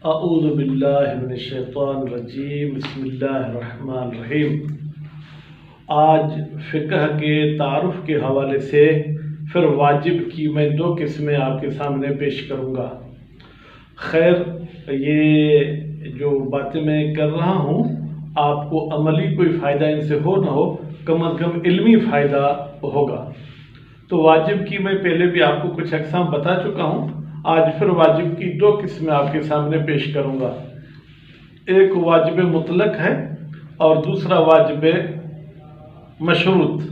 اعوذ باللہ من الشیطان الرجیم بسم اللہ الرحمن الرحیم۔ آج فقہ کے تعارف کے حوالے سے پھر واجب کی میں دو قسمیں آپ کے سامنے پیش کروں گا۔ خیر، یہ جو باتیں میں کر رہا ہوں آپ کو عملی کوئی فائدہ ان سے ہو نہ ہو، کم از کم علمی فائدہ ہوگا۔ تو واجب کی میں پہلے بھی آپ کو کچھ اقسام بتا چکا ہوں، آج پھر واجب کی دو قسمیں آپ کے سامنے پیش کروں گا۔ ایک واجب مطلق ہے اور دوسرا واجب مشروط۔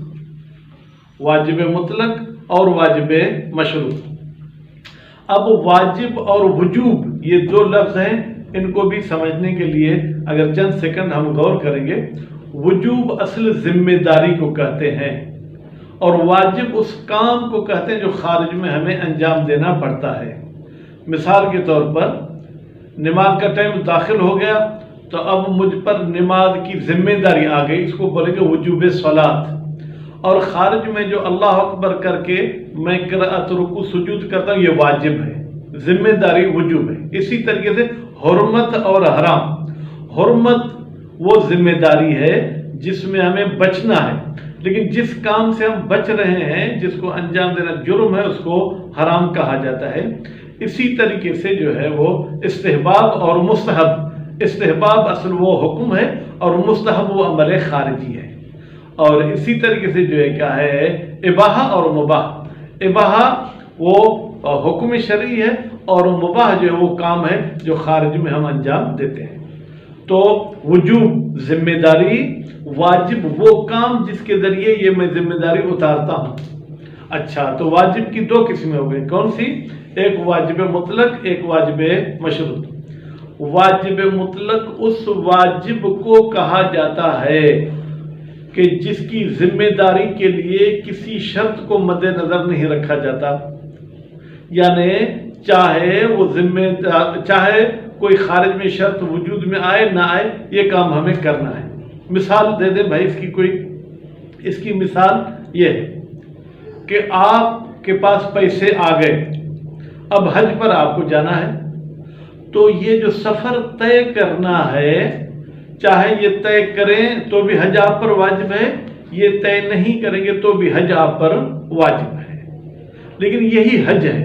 واجب مطلق اور واجب مشروط۔ اب واجب اور وجوب یہ دو لفظ ہیں، ان کو بھی سمجھنے کے لیے اگر چند سیکنڈ ہم غور کریں گے۔ وجوب اصل ذمہ داری کو کہتے ہیں اور واجب اس کام کو کہتے ہیں جو خارج میں ہمیں انجام دینا پڑتا ہے۔ مثال کے طور پر نماز کا ٹائم داخل ہو گیا تو اب مجھ پر نماز کی ذمہ داری آ گئی، اس کو بولے گے وجوب صلاۃ۔ اور خارج میں جو اللہ اکبر کر کے میں قرأت رکوع سجود کرتا ہوں، یہ واجب ہے، ذمہ داری وجوب ہے۔ اسی طریقے سے حرمت اور حرام۔ حرمت وہ ذمہ داری ہے جس میں ہمیں بچنا ہے، لیکن جس کام سے ہم بچ رہے ہیں، جس کو انجام دینا جرم ہے، اس کو حرام کہا جاتا ہے۔ اسی طریقے سے جو ہے وہ استحباب اور مستحب۔ استحباب اصل وہ حکم ہے اور مستحب وہ عمل خارجی ہے۔ اور اسی طریقے سے جو ہے کیا ہے اباحہ اور مباح۔ اباحہ وہ حکم شرعی ہے اور مباح جو ہے وہ کام ہے جو خارج میں ہم انجام دیتے ہیں۔ تو وجوب ذمہ داری، واجب وہ کام جس کے ذریعے یہ میں ذمہ داری اتارتا ہوں۔ اچھا، تو واجب کی دو قسمیں ہو گئی، کون سی؟ ایک واجب مطلق، ایک واجب مشروط۔ واجب مطلق اس واجب کو کہا جاتا ہے کہ جس کی ذمہ داری کے لیے کسی شرط کو مد نظر نہیں رکھا جاتا، یعنی چاہے کوئی خارج میں شرط وجود میں آئے نہ آئے، یہ کام ہمیں کرنا ہے۔ مثال دے دیں بھائی اس کی مثال یہ ہے کہ آپ کے پاس پیسے آ گئے، اب حج پر آپ کو جانا ہے، تو یہ جو سفر طے کرنا ہے، چاہے یہ طے کریں تو بھی حج آپ پر واجب ہے، یہ طے نہیں کریں گے تو بھی حج آپ پر واجب ہے، لیکن یہی حج ہے۔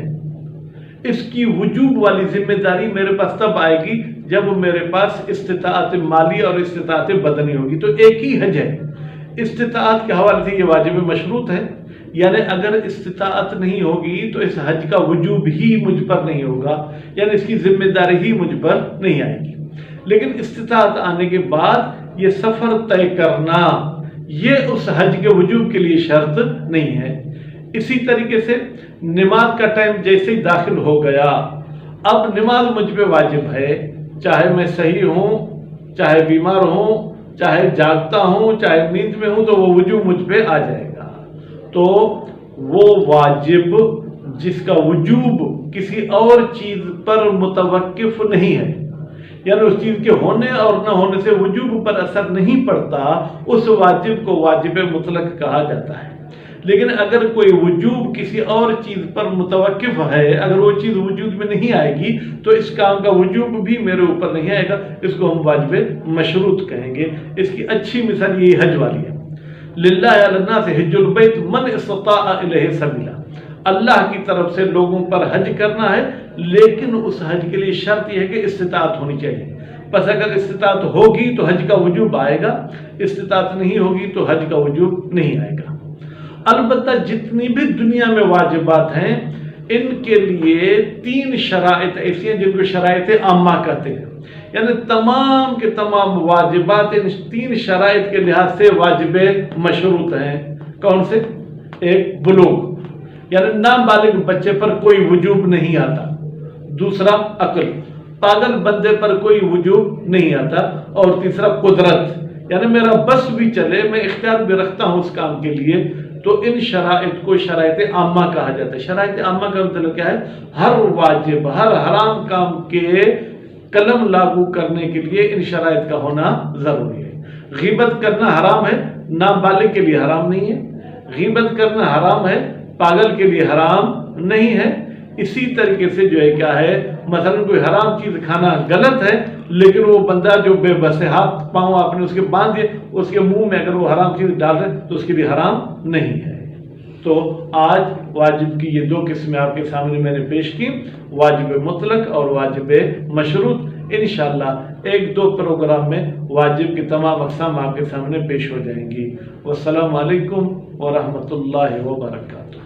اس کی وجوب والی ذمہ داری میرے پاس تب آئے گی جب میرے پاس استطاعت مالی اور استطاعت بدنی ہوگی، تو ایک ہی حج ہے۔ استطاعت کے حوالے سے یہ واجب مشروط ہے، یعنی اگر استطاعت نہیں ہوگی تو اس حج کا وجوب ہی مجھ پر نہیں ہوگا، یعنی اس کی ذمہ داری ہی مجھ پر نہیں آئے گی۔ لیکن استطاعت آنے کے بعد یہ سفر طے کرنا، یہ اس حج کے وجوب کے لیے شرط نہیں ہے۔ اسی طریقے سے نماز کا ٹائم جیسے ہی داخل ہو گیا، اب نماز مجھ پہ واجب ہے، چاہے میں صحیح ہوں، چاہے بیمار ہوں، چاہے جاگتا ہوں، چاہے نیند میں ہوں، تو وہ وجوب مجھ پہ آ جائے گا۔ تو وہ واجب جس کا وجوب کسی اور چیز پر متوقف نہیں ہے، یعنی اس چیز کے ہونے اور نہ ہونے سے وجوب پر اثر نہیں پڑتا، اس واجب کو واجب مطلق کہا جاتا ہے۔ لیکن اگر کوئی وجوب کسی اور چیز پر متوقف ہے، اگر وہ چیز وجود میں نہیں آئے گی تو اس کام کا وجوب بھی میرے اوپر نہیں آئے گا، اس کو ہم واجب مشروط کہیں گے۔ اس کی اچھی مثال یہی حج والی ہے۔ للہ علی الناس حج البیت من استطاع الیہ سبیلا۔ اللہ کی طرف سے لوگوں پر حج کرنا ہے، لیکن اس حج کے لیے شرط یہ ہے کہ استطاعت ہونی چاہیے۔ بس اگر استطاعت ہوگی تو حج کا وجوب آئے گا، استطاعت نہیں ہوگی تو حج کا وجوب نہیں آئے گا۔ البتہ جتنی بھی دنیا میں واجبات ہیں، ان کے لیے تین شرائط ایسی ہیں جن کو شرائط عامہ کہتے ہیں، یعنی تمام کے تمام واجبات ان تین شرائط کے لحاظ سے واجب مشروط ہیں۔ کون سے؟ ایک بلوغ، یعنی نابالغ بچے پر کوئی وجوب نہیں آتا۔ دوسرا عقل، پاگل بندے پر کوئی وجوب نہیں آتا۔ اور تیسرا قدرت، یعنی میرا بس بھی چلے، میں اختیار بھی رکھتا ہوں اس کام کے لیے، تو ان شرائط کو شرائط عامہ کہا جاتا ہے۔ شرائط عامہ کا مطلب کیا ہے؟ ہر واجب، ہر حرام کام کے قلم لاگو کرنے کے لیے ان شرائط کا ہونا ضروری ہے۔ غیبت کرنا حرام ہے، نابالغ کے لیے حرام نہیں ہے۔ غیبت کرنا حرام ہے، پاگل کے لیے حرام نہیں ہے۔ اسی طریقے سے جو ہے کیا ہے، مثلا کوئی حرام چیز کھانا غلط ہے، لیکن وہ بندہ جو بے بس ہے، ہاتھ پاؤں آپ نے اس کے باندھ دیے، اس کے منہ میں اگر وہ حرام چیز ڈال رہے تو اس کے لیے حرام نہیں ہے۔ تو آج واجب کی یہ دو قسمیں آپ کے سامنے میں نے پیش کی، واجب مطلق اور واجب مشروط۔ انشاءاللہ ایک دو پروگرام میں واجب کی تمام اقسام آپ کے سامنے پیش ہو جائیں گی۔ والسلام علیکم ورحمۃ اللہ وبرکاتہ۔